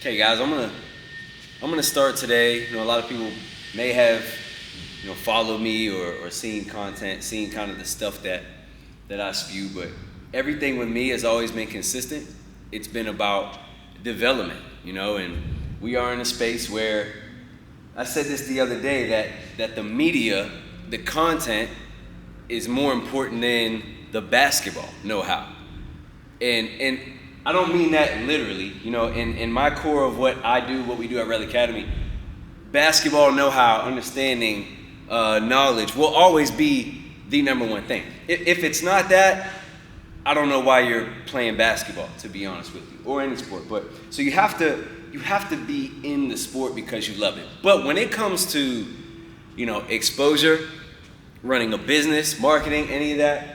Okay, guys, I'm gonna start today. A lot of people may have followed me or seen content, seen kind of the stuff that I spew, but everything with me has always been consistent. It's been about development, and we are in a space where I said this the other day that the media, the content is more important than the basketball know-how. And I don't mean that literally, in my core of what I do, what we do at Rel Academy, basketball know-how, understanding, knowledge will always be the number one thing. If it's not that, I don't know why you're playing basketball, to be honest with you, or any sport. But so you have to be in the sport because you love it. But when it comes to, exposure, running a business, marketing, any of that,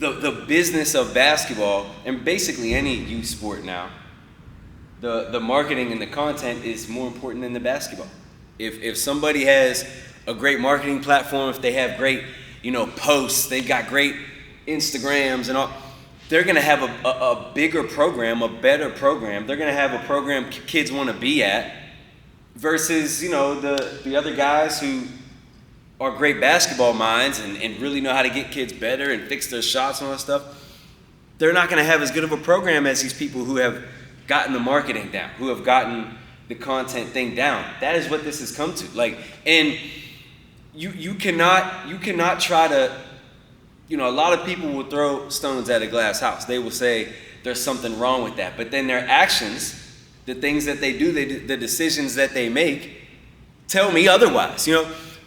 the business of basketball, and basically any youth sport now, the marketing and the content is more important than the basketball. If somebody has a great marketing platform, if they have great, posts, they've got great Instagrams and all, they're gonna have a bigger program, a better program. They're gonna have a program kids wanna be at versus, the other guys who are great basketball minds and really know how to get kids better and fix their shots and all that stuff. They're not gonna have as good of a program as these people who have gotten the marketing down, who have gotten the content thing down. That is what this has come to. And you cannot try to, a lot of people will throw stones at a glass house. They will say there's something wrong with that. But then their actions, the things that they do, the decisions that they make, tell me otherwise.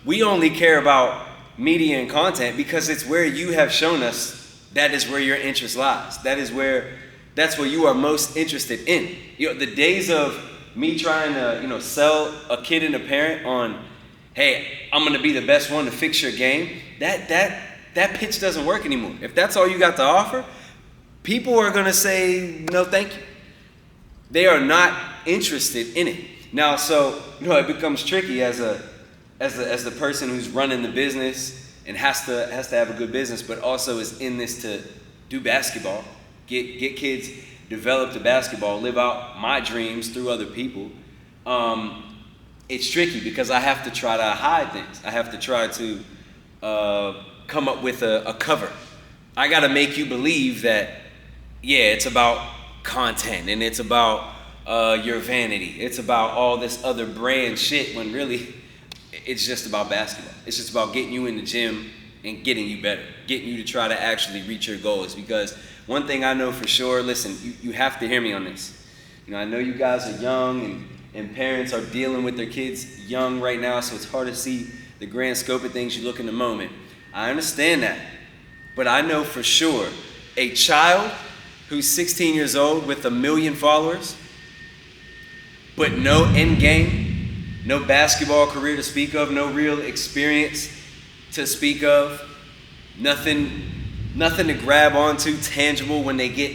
We only care about media and content because it's where you have shown us that is where your interest lies. That's where you are most interested in. The days of me trying to, sell a kid and a parent on, hey, I'm gonna be the best one to fix your game, that pitch doesn't work anymore. If that's all you got to offer, people are gonna say, no, thank you. They are not interested in it. Now, so, it becomes tricky as the person who's running the business and has to have a good business, but also is in this to do basketball, get kids develop to basketball, live out my dreams through other people. It's tricky because I have to try to hide things. I have to try to come up with a cover. I got to make you believe that, it's about content and it's about your vanity. It's about all this other brand shit when really it's just about basketball. It's just about getting you in the gym and getting you better, getting you to try to actually reach your goals. Because one thing I know for sure, listen, you have to hear me on this. I know you guys are young and parents are dealing with their kids young right now, so it's hard to see the grand scope of things you look in the moment. I understand that. But I know for sure a child who's 16 years old with 1 million followers, but no end game, no basketball career to speak of, no real experience to speak of, nothing to grab onto tangible when they get,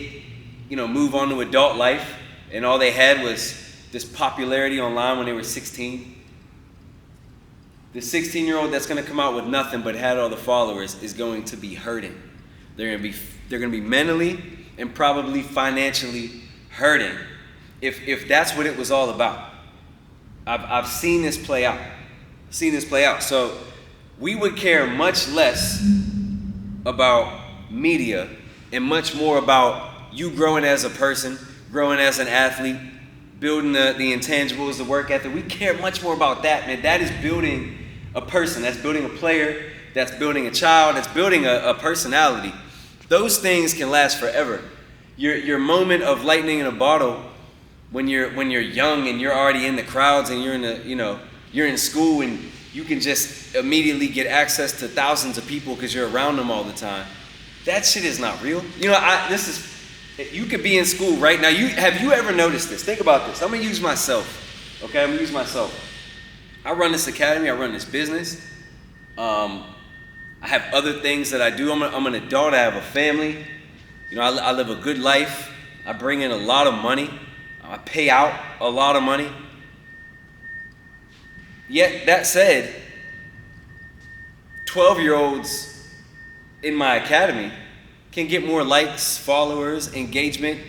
move on to adult life, and all they had was this popularity online when they were 16. The 16-year-old that's going to come out with nothing but had all the followers is going to be hurting. They're going to be mentally and probably financially hurting if that's what it was all about. I've seen this play out. So we would care much less about media and much more about you growing as a person, growing as an athlete, building the intangibles, the work ethic. We care much more about that, man. That is building a person. That's building a player. That's building a child. That's building a personality. Those things can last forever. Your moment of lightning in a bottle when you're young and you're already in the crowds and you're in school and you can just immediately get access to thousands of people because you're around them all the time. That shit is not real. You could be in school right now. Have you ever noticed this? Think about this. I'm gonna use myself. Okay, I'm gonna use myself. I run this academy. I run this business. I have other things that I do. I'm an adult. I have a family. I live a good life. I bring in a lot of money. I pay out a lot of money. Yet, that said, 12-year-olds in my academy can get more likes, followers, engagement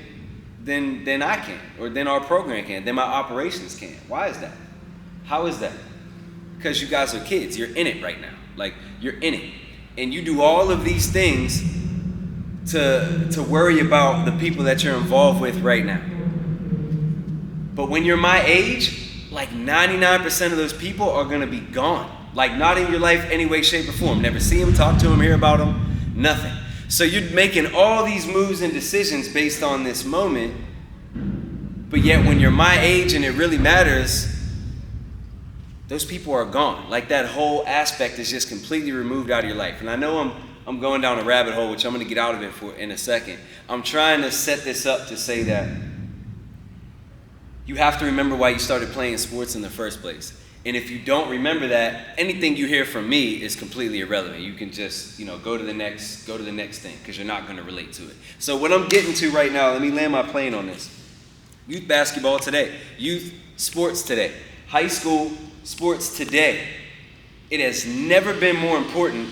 than I can, or than our program can, than my operations can. Why is that? How is that? Because you guys are kids. You're in it right now. Like, you're in it. And you do all of these things to worry about the people that you're involved with right now. But when you're my age, like 99% of those people are gonna be gone. Like, not in your life any way, shape, or form. Never see them, talk to them, hear about them, nothing. So you're making all these moves and decisions based on this moment, but yet when you're my age and it really matters, those people are gone. Like, that whole aspect is just completely removed out of your life. And I know I'm going down a rabbit hole, which I'm gonna get out of it for in a second. I'm trying to set this up to say that you have to remember why you started playing sports in the first place. And if you don't remember that, anything you hear from me is completely irrelevant. You can just, go to the next thing, because you're not going to relate to it. So what I'm getting to right now, let me land my plane on this. Youth basketball today, youth sports today, high school sports today. It has never been more important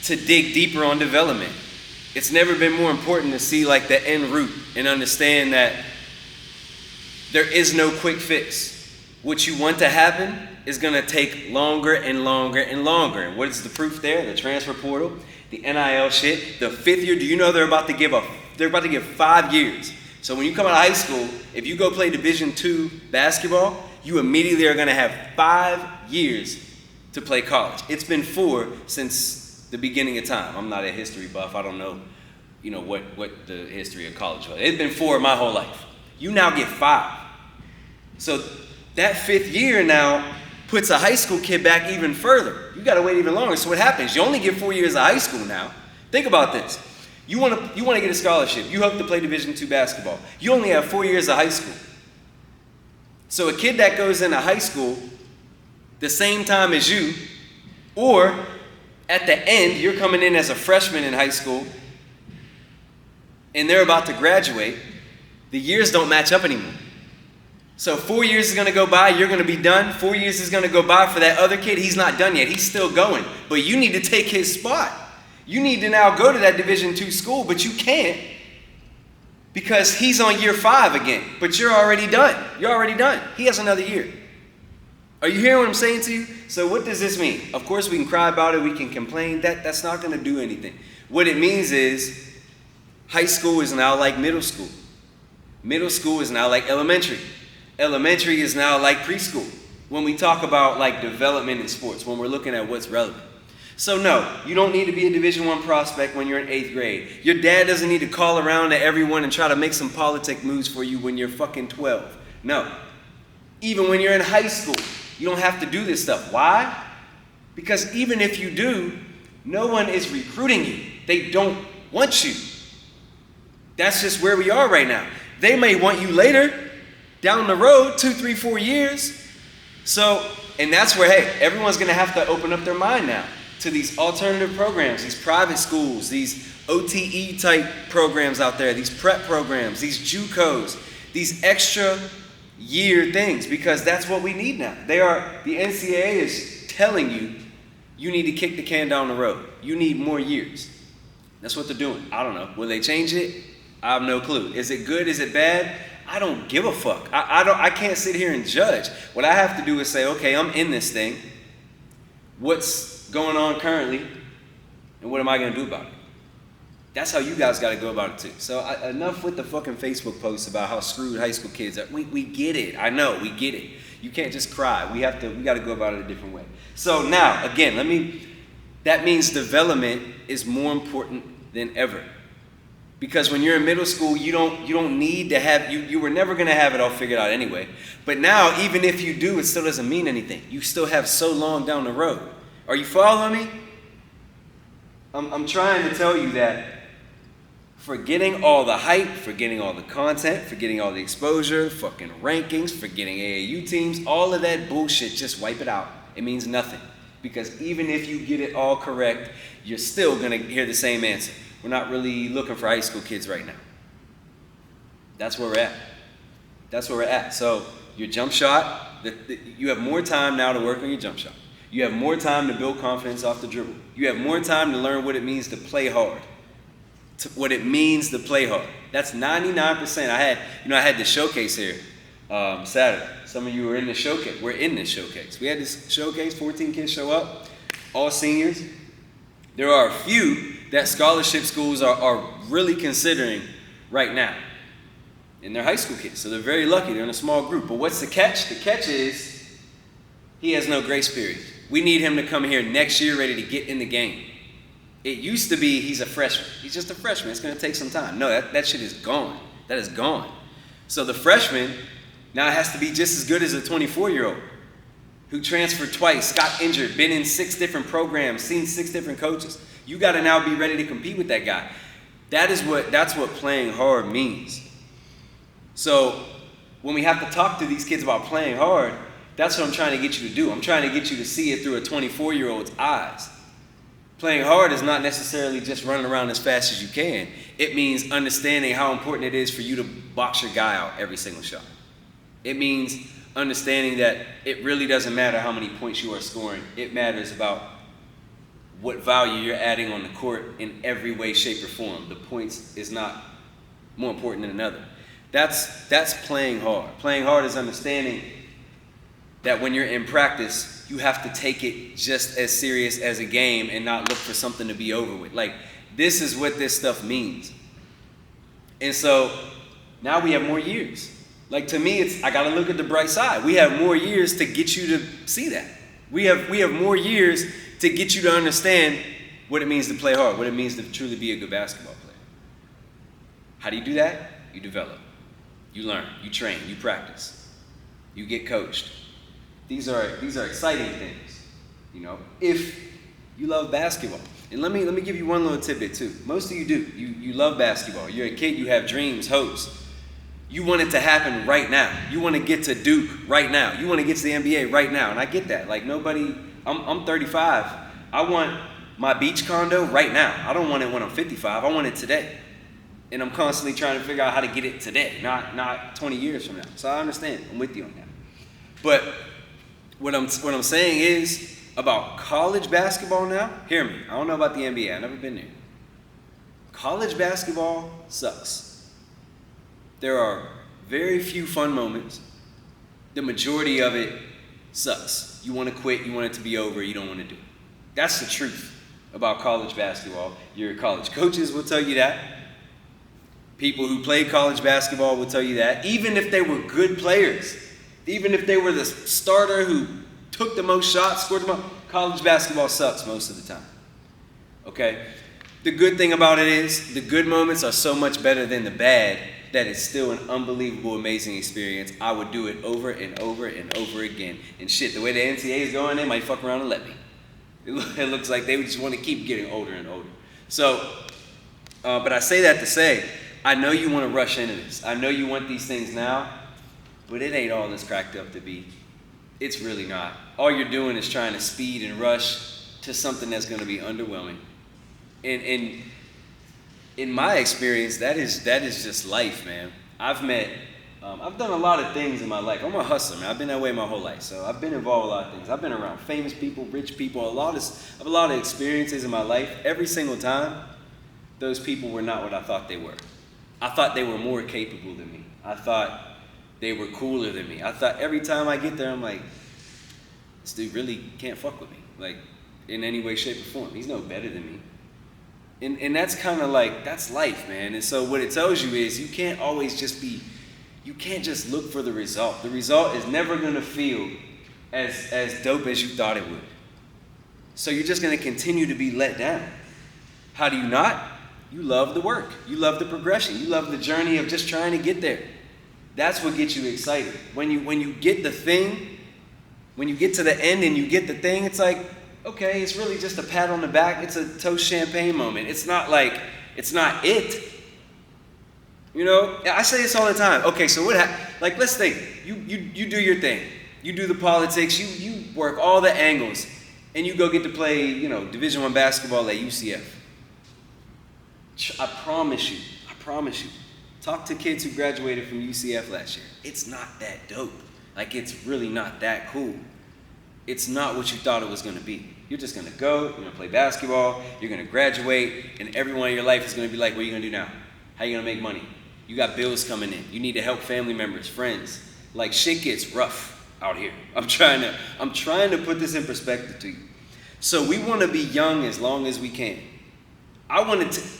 to dig deeper on development. It's never been more important to see like the end route and understand that there is no quick fix. What you want to happen is going to take longer and longer and longer. And what is the proof there? The transfer portal, the NIL shit, the fifth year. Do you know they're about to give 5 years? So when you come out of high school, if you go play Division II basketball, you immediately are going to have 5 years to play college. It's been 4 since the beginning of time. I'm not a history buff. I don't know, what the history of college was. It's been 4 my whole life. You now get 5. So that 5th year now puts a high school kid back even further. You got to wait even longer. So what happens? You only get 4 years of high school now. Think about this. You want to get a scholarship. You hope to play Division II basketball. You only have 4 years of high school. So a kid that goes into high school the same time as you, or at the end, you're coming in as a freshman in high school, and they're about to graduate, the years don't match up anymore. So 4 years is going to go by, you're going to be done. 4 years is going to go by for that other kid. He's not done yet. He's still going. But you need to take his spot. You need to now go to that Division II school, but you can't because he's on year 5 again. But you're already done. You're already done. He has another year. Are you hearing what I'm saying to you? So what does this mean? Of course, we can cry about it. We can complain. That's not going to do anything. What it means is high school is now like middle school. Middle school is now like elementary. Elementary is now like preschool. When we talk about like development in sports, when we're looking at what's relevant. So no, you don't need to be a Division I prospect when you're in 8th grade. Your dad doesn't need to call around to everyone and try to make some politic moves for you when you're fucking 12. No. Even when you're in high school, you don't have to do this stuff. Why? Because even if you do, no one is recruiting you. They don't want you. That's just where we are right now. They may want you later, down the road, 2, 3, 4 years. So, and that's where, hey, everyone's going to have to open up their mind now to these alternative programs, these private schools, these OTE type programs out there, these prep programs, these JUCOs, these extra year things, because that's what we need now. The NCAA is telling you, you need to kick the can down the road. You need more years. That's what they're doing. I don't know. Will they change it? I have no clue. Is it good? Is it bad? I don't give a fuck. I can't sit here and judge. What I have to do is say, okay, I'm in this thing. What's going on currently? And what am I going to do about it? That's how you guys got to go about it too. So enough with the fucking Facebook posts about how screwed high school kids are. We get it. I know, we get it. You can't just cry. We got to go about it a different way. So now, again, that means development is more important than ever. Because when you're in middle school, you don't need to have, you were never going to have it all figured out anyway. But now, even if you do, it still doesn't mean anything. You still have so long down the road. Are you following me? I'm trying to tell you that forgetting all the hype, forgetting all the content, forgetting all the exposure, fucking rankings, forgetting AAU teams, all of that bullshit, just wipe it out. It means nothing. Because even if you get it all correct, you're still going to hear the same answer. We're not really looking for high school kids right now. That's where we're at. That's where we're at. So your jump shot, you have more time now to work on your jump shot. You have more time to build confidence off the dribble. You have more time to learn what it means to play hard. what it means to play hard. That's 99%. I had the showcase here Saturday. Some of you were in the showcase. We're in this showcase. We had this showcase, 14 kids show up, all seniors. There are a few that scholarship schools are really considering right now. And they're high school kids, so they're very lucky. They're in a small group. But what's the catch? The catch is he has no grace period. We need him to come here next year ready to get in the game. It used to be he's a freshman. He's just a freshman. It's going to take some time. No, that shit is gone. That is gone. So the freshman now has to be just as good as a 24-year-old who transferred twice, got injured, been in 6 different programs, seen 6 different coaches. You got to now be ready to compete with that guy. That's what playing hard means. So when we have to talk to these kids about playing hard, that's what I'm trying to get you to do. I'm trying to get you to see it through a 24-year-old's eyes. Playing hard is not necessarily just running around as fast as you can. It means understanding how important it is for you to box your guy out every single shot. It means understanding that it really doesn't matter how many points you are scoring. It matters about what value you're adding on the court in every way, shape, or form. The points is not more important than another. That's playing hard. Playing hard is understanding that when you're in practice, you have to take it just as serious as a game and not look for something to be over with. Like, this is what this stuff means. And so now we have more years. Like, to me, I got to look at the bright side. We have more years to get you to see that. We have more years to get you to understand what it means to play hard, what it means to truly be a good basketball player. How do you do that? You develop. You learn. You train. You practice. You get coached. These are exciting things, if you love basketball. And let me give you one little tidbit too. Most of you do. You love basketball. You're a kid. You have dreams, hopes. You want it to happen right now. You want to get to Duke right now. You want to get to the NBA right now. And I get that. Like, nobody, I'm 35. I want my beach condo right now. I don't want it when I'm 55. I want it today. And I'm constantly trying to figure out how to get it today, not 20 years from now. So I understand. I'm with you on that. But what I'm saying is about college basketball now, hear me. I don't know about the NBA. I've never been there. College basketball sucks. There are very few fun moments. The majority of it sucks. You want to quit. You want it to be over. You don't want to do it. That's the truth about college basketball. Your college coaches will tell you that. People who played college basketball will tell you that. Even if they were good players, even if they were the starter who took the most shots, scored the most, college basketball sucks most of the time. Okay? The good thing about it is the good moments are so much better than the bad that it's still an unbelievable, amazing experience. I would do it over and over and over again. And shit, the way the NCAA is going, they might fuck around and let me. It looks like they would just want to keep getting older and older. So, but I say that to say, I know you want to rush into this. I know you want these things now, but it ain't all it's cracked up to be. It's really not. All you're doing is trying to speed and rush to something that's going to be underwhelming. And in my experience, that is just life, man. I've done a lot of things in my life. I'm a hustler, man. I've been that way my whole life. So I've been involved in a lot of things. I've been around famous people, rich people, I have a lot of experiences in my life. Every single time, those people were not what I thought they were. I thought they were more capable than me. I thought they were cooler than me. I thought every time I get there, I'm like, this dude really can't fuck with me, like, in any way, shape, or form. He's no better than me. And that's kind of like, that's life, man. And so what it tells you is you can't just look for the result. The result is never going to feel as dope as you thought it would. So you're just going to continue to be let down. How do you not? You love the work. You love the progression. You love the journey of just trying to get there. That's what gets you excited. When you get the thing, when you get to the end and you get the thing, it's like, okay, it's really just a pat on the back. It's a toast champagne moment. It's not it. I say this all the time. Okay, so let's think. You do your thing. You do the politics. You work all the angles, and you go get to play, Division I basketball at UCF. I promise you. Talk to kids who graduated from UCF last year. It's not that dope. Like, it's really not that cool. it's not what you thought it was going to be. You're just going to go, you're going to play basketball, you're going to graduate, and everyone in your life is going to be like, what are you going to do now? How are you going to make money? You got bills coming in. You need to help family members, friends. Like, shit gets rough out here. I'm trying to put this in perspective to you. So we want to be young as long as we can.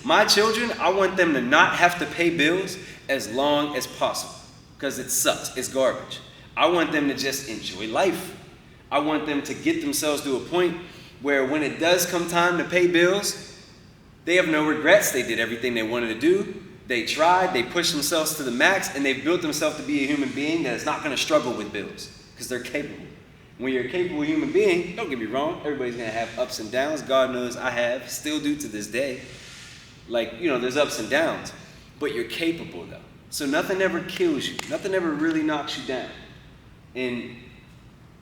My children, I want them to not have to pay bills as long as possible, because it sucks. It's garbage. I want them to just enjoy life. I want them to get themselves to a point where when it does come time to pay bills, they have no regrets. They did everything they wanted to do. They tried, they pushed themselves to the max, and they've built themselves to be a human being that is not going to struggle with bills, because they're capable. When you're a capable human being, don't get me wrong, everybody's going to have ups and downs. God knows I have, still do to this day. Like, there's ups and downs, but you're capable though. So nothing ever kills you. Nothing ever really knocks you down. And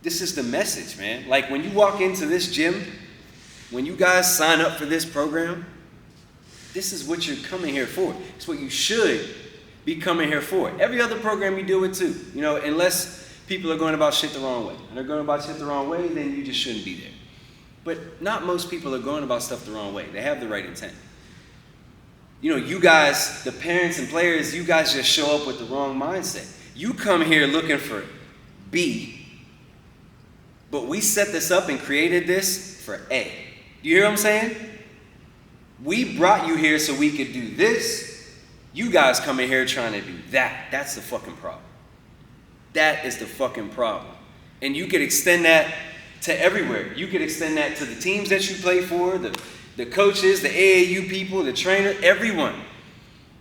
this is the message, man. Like, when you walk into this gym, when you guys sign up for this program, this is what you're coming here for. It's what you should be coming here for. Every other program you deal with too, unless people are going about shit the wrong way. And they're going about shit the wrong way, then you just shouldn't be there. But not most people are going about stuff the wrong way. They have the right intent. You guys, the parents and players, you guys just show up with the wrong mindset. You come here looking for B, but we set this up and created this for A. Do you hear what I'm saying? We brought you here so we could do this. You guys come in here trying to do that. That's the fucking problem. That is the fucking problem. And you could extend that to everywhere. You could extend that to the teams that you play for, the coaches, the AAU people, the trainer, everyone.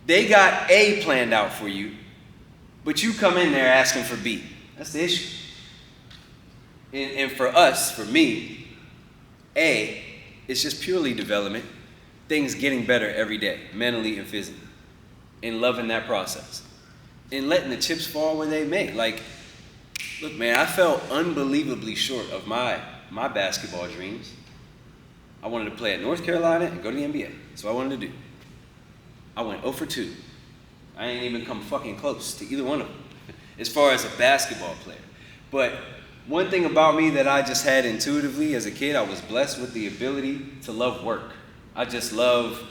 They got A planned out for you, but you come in there asking for B. That's the issue. And for us, for me, A is just purely development. Things getting better every day, mentally and physically, and loving that process, and letting the chips fall where they may. Like, look, man, I fell unbelievably short of my basketball dreams. I wanted to play at North Carolina and go to the NBA. That's what I wanted to do. I went 0 for 2. I ain't even come fucking close to either one of them as far as a basketball player. But one thing about me that I just had intuitively as a kid, I was blessed with the ability to love work. I just love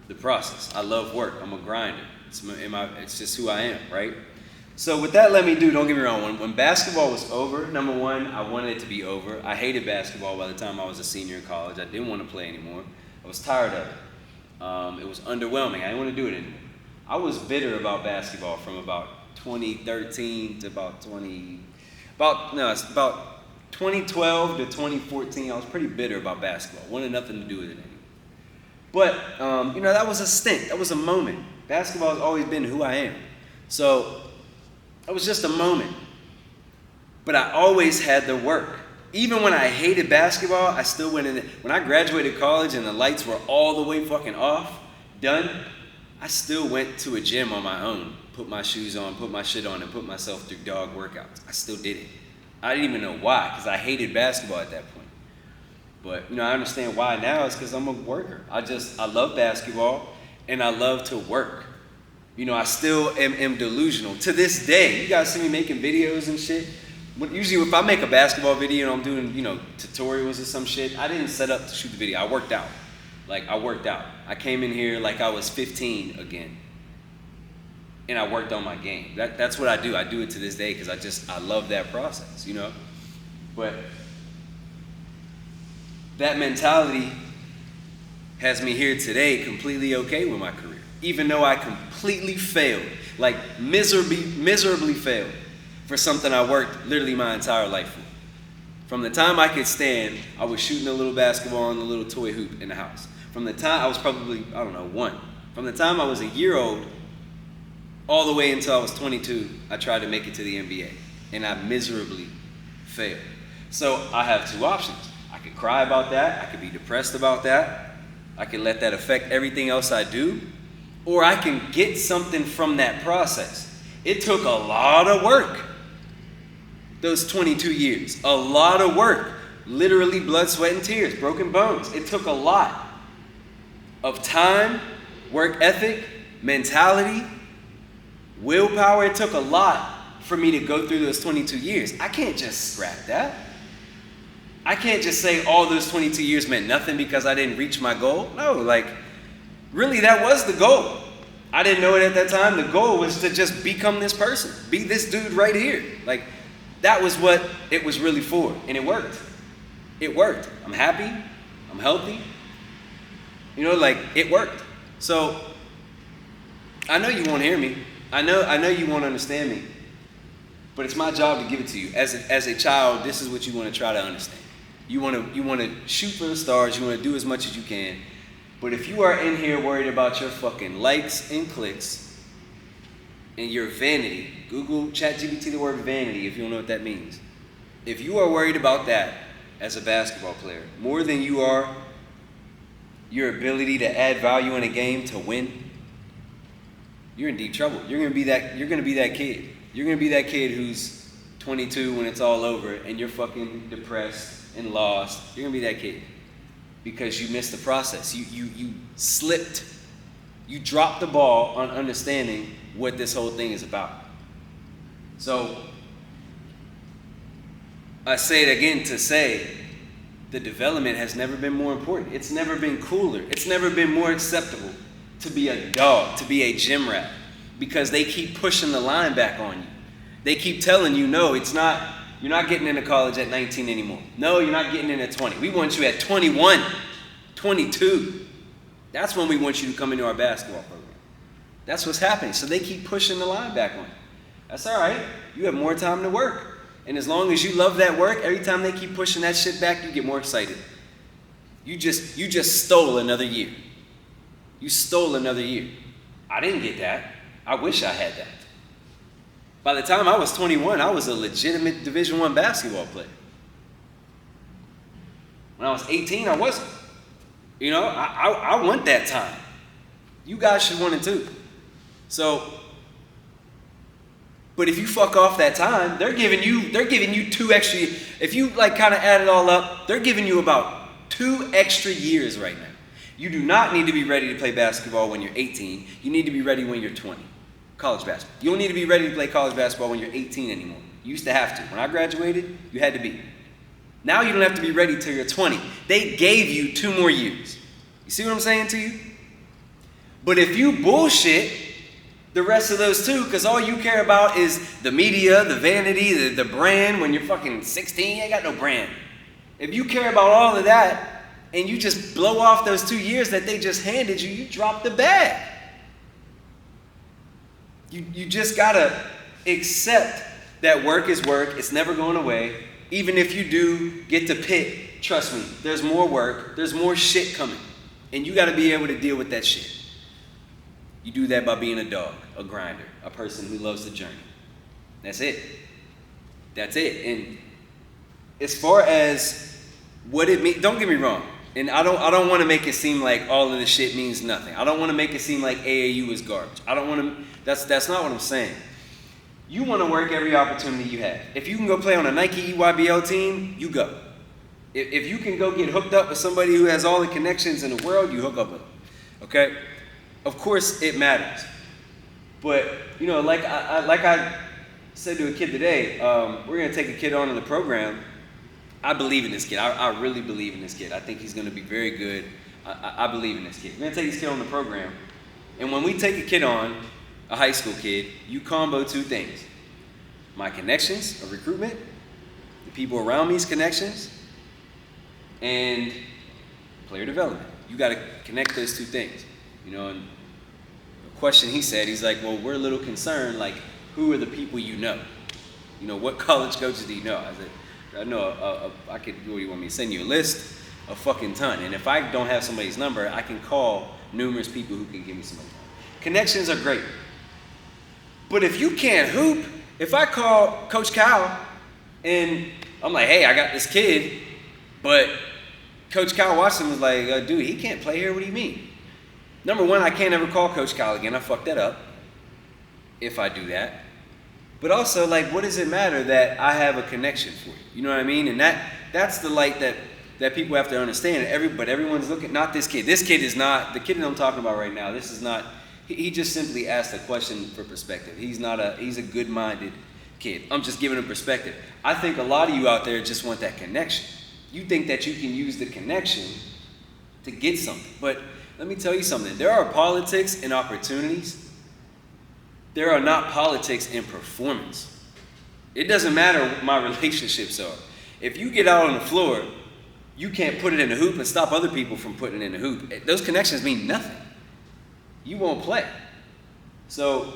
the process. I love work. I'm a grinder. It's just who I am, right? So with that, don't get me wrong. When basketball was over, number one, I wanted it to be over. I hated basketball by the time I was a senior in college. I didn't want to play anymore. I was tired of it. It was underwhelming. I didn't want to do it anymore. I was bitter about basketball from about 2013 to about 2012 to 2014. I was pretty bitter about basketball. Wanted nothing to do with it anymore. But, that was a stint. That was a moment. Basketball has always been who I am. So it was just a moment. But I always had the work. Even when I hated basketball, I still went in it. When I graduated college and the lights were all the way fucking off, done, I still went to a gym on my own, put my shoes on, put my shit on, and put myself through dog workouts. I still did it. I didn't even know why, because I hated basketball at that point. But, I understand why now. It's because I'm a worker. I love basketball, and I love to work. I still am delusional. To this day, you guys see me making videos and shit. Usually if I make a basketball video and I'm doing, tutorials or some shit, I didn't set up to shoot the video. I worked out. I came in here like I was 15 again. And I worked on my game. That's what I do. I do it to this day because I love that process, But that mentality has me here today completely okay with my career. Even though I completely failed, like miserably failed for something I worked literally my entire life for. From the time I could stand, I was shooting a little basketball on a little toy hoop in the house. From the time I was probably, 1. From the time I was a year old, all the way until I was 22, I tried to make it to the NBA. And I miserably failed. So I have 2 options. I could cry about that. I could be depressed about that. I can let that affect everything else I do. Or I can get something from that process. It took a lot of work. Those 22 years. A lot of work. Literally blood, sweat, and tears. Broken bones. It took a lot of time, work ethic, mentality, willpower. It took a lot for me to go through those 22 years. I can't just scrap that. I can't just say all those 22 years meant nothing because I didn't reach my goal. No, like, really, that was the goal. I didn't know it at that time. The goal was to just become this person, be this dude right here. Like, that was what it was really for, and it worked. It worked. I'm happy. I'm healthy. You know, like, it worked. So, I know you won't hear me. I know you won't understand me. But it's my job to give it to you. As a child, this is what you want to try to understand. You want to shoot for the stars. You want to do as much as you can. But if you are in here worried about your fucking likes and clicks and your vanity, Google ChatGPT the word vanity if you don't know what that means. If you are worried about that as a basketball player more than you are your ability to add value in a game to win, you're in deep trouble. You're gonna be that kid. You're gonna be that kid who's 22 when it's all over and you're fucking depressed and lost. You're gonna be that kid because you missed the process. You slipped. You dropped the ball on understanding what this whole thing is about. So I say it again to say the development has never been more important. It's never been cooler. It's never been more acceptable to be a dog, to be a gym rat, because they keep pushing the line back on you. They keep telling you, no, it's not, you're not getting into college at 19 anymore. No, you're not getting in at 20. We want you at 21, 22. That's when we want you to come into our basketball program. That's what's happening. So they keep pushing the line back on you. That's all right. You have more time to work. And as long as you love that work, every time they keep pushing that shit back, you get more excited. You just stole another year. You stole another year. I didn't get that. I wish I had that. By the time I was 21, I was a legitimate Division I basketball player. When I was 18, I wasn't. You know, I want that time. You guys should want it too. So, but if you fuck off that time, they're giving you 2 extra. If you like kind of add it all up, they're giving you about 2 extra years right now. You do not need to be ready to play basketball when you're 18. You need to be ready when you're 20. College basketball. You don't need to be ready to play college basketball when you're 18 anymore. You used to have to. When I graduated, you had to be. Now you don't have to be ready till you're 20. They gave you 2 more years. You see what I'm saying to you? But if you bullshit the rest of those 2, because all you care about is the media, the vanity, the brand, when you're fucking 16, you ain't got no brand. If you care about all of that, and you just blow off those 2 years that they just handed you, you drop the bag. You just gotta accept that work is work. It's never going away. Even if you do get to Pitt, trust me, there's more work. There's more shit coming. And you gotta be able to deal with that shit. You do that by being a dog, a grinder, a person who loves the journey. That's it. That's it. And as far as what it means, don't get me wrong. And I don't want to make it seem like all of this shit means nothing. I don't want to make it seem like AAU is garbage. I don't want to. That's not what I'm saying. You want to work every opportunity you have. If you can go play on a Nike EYBL team, you go. If you can go get hooked up with somebody who has all the connections in the world, you hook up with them. Okay? Of course, it matters. But you know, like I said to a kid today, we're gonna take a kid on in the program. I believe in this kid. I really believe in this kid. I think he's going to be very good. I believe in this kid. We're going to take this kid on the program. And when we take a kid on, a high school kid, you combo 2 things. My connections of recruitment, the people around me's connections, and player development. You got to connect those 2 things. You know, and the question he said, he's like, well, we're a little concerned, like, who are the people you know? You know, what college coaches do you know? I said, I know I could, what do you want me to send you a list? A fucking ton. And if I don't have somebody's number, I can call numerous people who can give me somebody's number. Connections are great. But if you can't hoop, if I call Coach Kyle and I'm like, hey, I got this kid, but Coach Kyle Watson was like, dude, he can't play here, what do you mean? Number 1, I can't ever call Coach Kyle again. I fucked that up if I do that. But also, like, what does it matter that I have a connection for you? You know what I mean? And that's the light that people have to understand. But everyone's looking, not this kid. This kid is not, the kid that I'm talking about right now, this is not, he just simply asked a question for perspective. He's a good-minded kid. I'm just giving him perspective. I think a lot of you out there just want that connection. You think that you can use the connection to get something. But let me tell you something. There are politics in opportunities. There are not politics in performance. It doesn't matter what my relationships are. If you get out on the floor, you can't put it in the hoop and stop other people from putting it in the hoop. Those connections mean nothing. You won't play. So,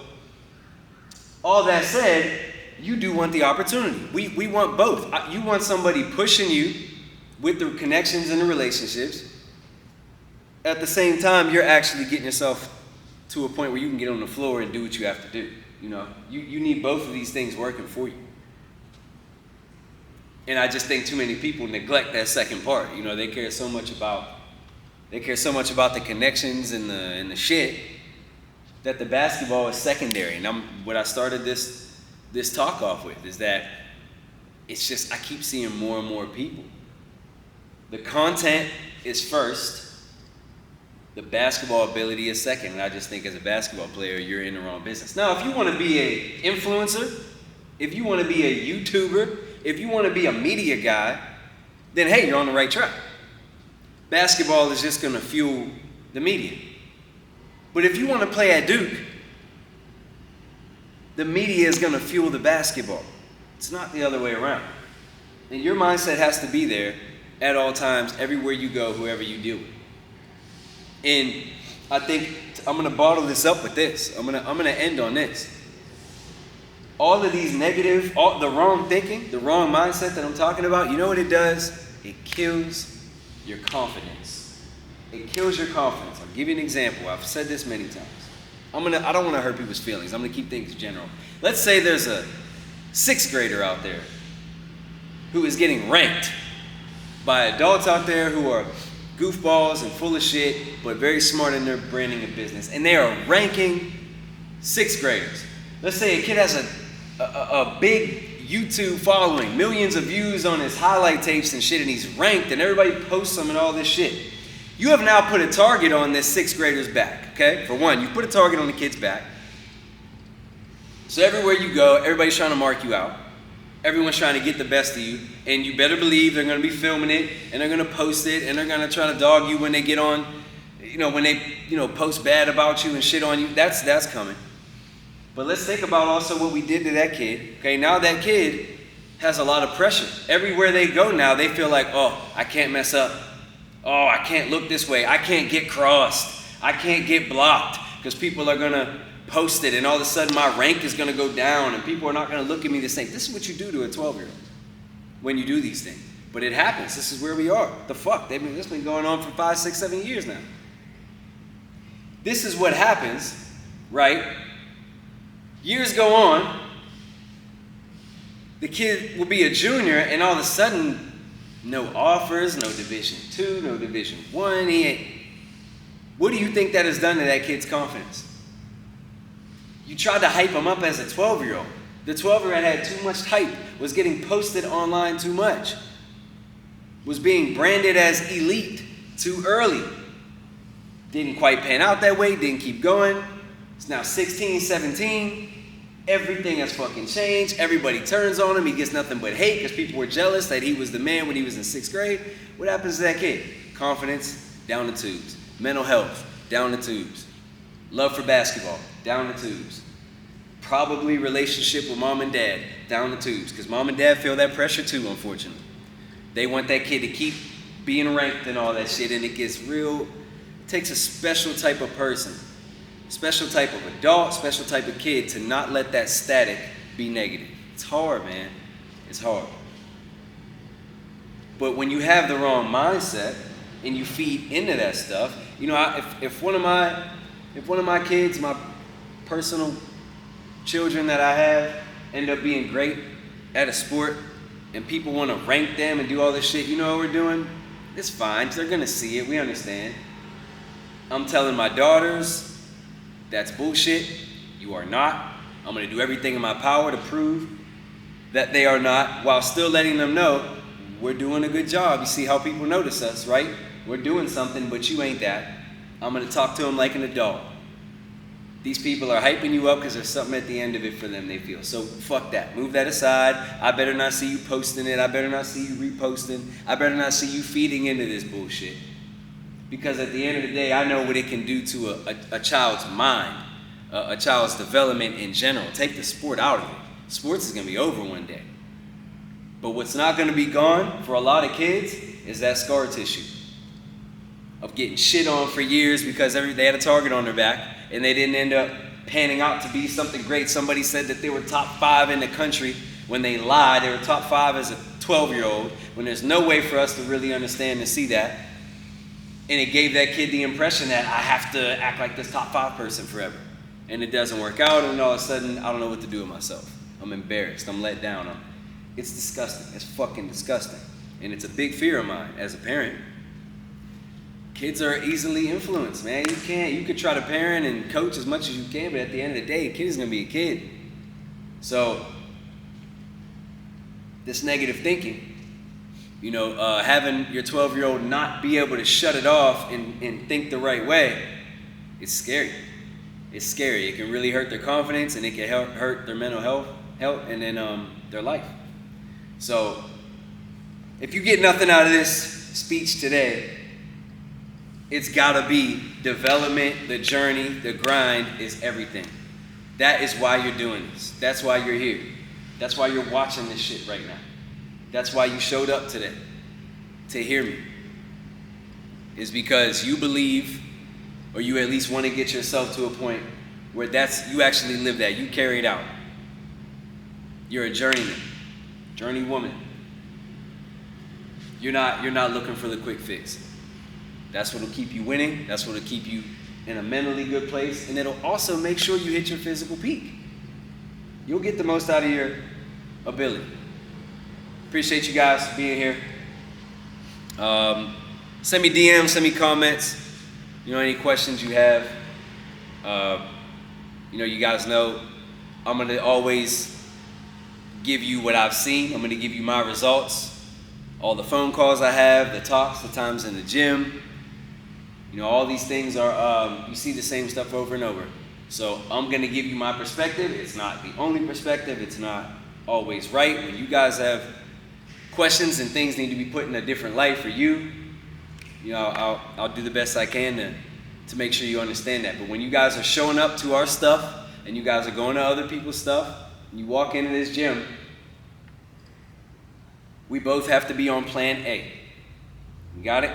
all that said, you do want the opportunity. We want both. You want somebody pushing you with the connections and the relationships. At the same time, you're actually getting yourself to a point where you can get on the floor and do what you have to do. You know, you need both of these things working for you. And I just think too many people neglect that second part. You know, they care so much about the connections and the shit that the basketball is secondary. And what I started this talk off with is that it's just I keep seeing more and more people. The content is first. The basketball ability is second, and I just think as a basketball player, you're in the wrong business. Now, if you want to be an influencer, if you want to be a YouTuber, if you want to be a media guy, then hey, you're on the right track. Basketball is just going to fuel the media. But if you want to play at Duke, the media is going to fuel the basketball. It's not the other way around. And your mindset has to be there at all times, everywhere you go, whoever you deal with. And I think I'm going to bottle this up with this. I'm going to end on this. All of these negative, the wrong thinking, the wrong mindset that I'm talking about, you know what it does? It kills your confidence. It kills your confidence. I'll give you an example. I've said this many times. I don't want to hurt people's feelings. I'm going to keep things general. Let's say there's a 6th grader out there who is getting ranked by adults out there who are goofballs and full of shit, but very smart in their branding of business. And they are ranking 6th graders. Let's say a kid has a big YouTube following, millions of views on his highlight tapes and shit, and he's ranked, and everybody posts him and all this shit. You have now put a target on this 6th grader's back, okay? For one, you put a target on the kid's back. So everywhere you go, everybody's trying to mark you out. Everyone's trying to get the best of you, and you better believe they're going to be filming it, and they're going to post it, and they're going to try to dog you when they get on, when they, post bad about you and shit on you. That's coming. But let's think about also what we did to that kid. Okay, now that kid has a lot of pressure. Everywhere they go now, they feel like, oh, I can't mess up. Oh, I can't look this way. I can't get crossed. I can't get blocked because people are going to post it, and all of a sudden my rank is going to go down, and people are not going to look at me the same. This is what you do to a 12-year-old when you do these things. But it happens. This is where we are. The fuck? This has been going on for 5, 6, 7 years now. This is what happens, right? Years go on. The kid will be a junior, and all of a sudden, no offers, no Division II, no Division I. He ain't. What do you think that has done to that kid's confidence? You tried to hype him up as a 12-year-old. The 12-year-old had too much hype, was getting posted online too much, was being branded as elite too early. Didn't quite pan out that way, didn't keep going. It's now 16, 17. Everything has fucking changed. Everybody turns on him. He gets nothing but hate because people were jealous that he was the man when he was in 6th grade. What happens to that kid? Confidence, down the tubes. Mental health, down the tubes. Love for basketball, down the tubes. Probably relationship with mom and dad, down the tubes. Because mom and dad feel that pressure too, unfortunately. They want that kid to keep being ranked and all that shit, and it gets real. It takes a special type of person, special type of adult, special type of kid to not let that static be negative. It's hard, man. It's hard. But when you have the wrong mindset and you feed into that stuff, if one of my kids, my personal children that I have, end up being great at a sport and people want to rank them and do all this shit, you know what we're doing? It's fine. They're going to see it. We understand. I'm telling my daughters, that's bullshit. You are not. I'm going to do everything in my power to prove that they are not, while still letting them know we're doing a good job. You see how people notice us, right? We're doing something, but you ain't that. I'm going to talk to them like an adult. These people are hyping you up because there's something at the end of it for them, they feel. So fuck that. Move that aside. I better not see you posting it. I better not see you reposting. I better not see you feeding into this bullshit. Because at the end of the day, I know what it can do to a child's mind, a child's development in general. Take the sport out of it. Sports is going to be over one day. But what's not going to be gone for a lot of kids is that scar tissue of getting shit on for years because they had a target on their back and they didn't end up panning out to be something great. Somebody said that they were top 5 in the country when they lied. They were top 5 as a 12-year-old when there's no way for us to really understand and see that. And it gave that kid the impression that I have to act like this top 5 person forever. And it doesn't work out, and all of a sudden, I don't know what to do with myself. I'm embarrassed. I'm let down. It's disgusting. It's fucking disgusting. And it's a big fear of mine as a parent. Kids are easily influenced, man. You could try to parent and coach as much as you can, but at the end of the day, a kid is going to be a kid. So, this negative thinking, having your 12-year-old not be able to shut it off and think the right way, it's scary. It's scary. It can really hurt their confidence, and it can hurt their mental health and then their life. So, if you get nothing out of this speech today, it's gotta be development, the journey, the grind is everything. That is why you're doing this. That's why you're here. That's why you're watching this shit right now. That's why you showed up today, to hear me. Is because you believe, or you at least want to get yourself to a point where you actually live that. You carry it out. You're a journeyman, journey woman. You're not looking for the quick fix. That's what'll keep you winning. That's what'll keep you in a mentally good place, and it'll also make sure you hit your physical peak. You'll get the most out of your ability. Appreciate you guys being here. Send me DMs, send me comments. Any questions you have. You guys know I'm going to always give you what I've seen. I'm going to give you my results. All the phone calls I have, the talks, the times in the gym. All these things are, you see the same stuff over and over. So I'm going to give you my perspective. It's not the only perspective. It's not always right. When you guys have questions and things need to be put in a different light for you, I'll do the best I can to make sure you understand that. But when you guys are showing up to our stuff and you guys are going to other people's stuff, and you walk into this gym, we both have to be on plan A. You got it?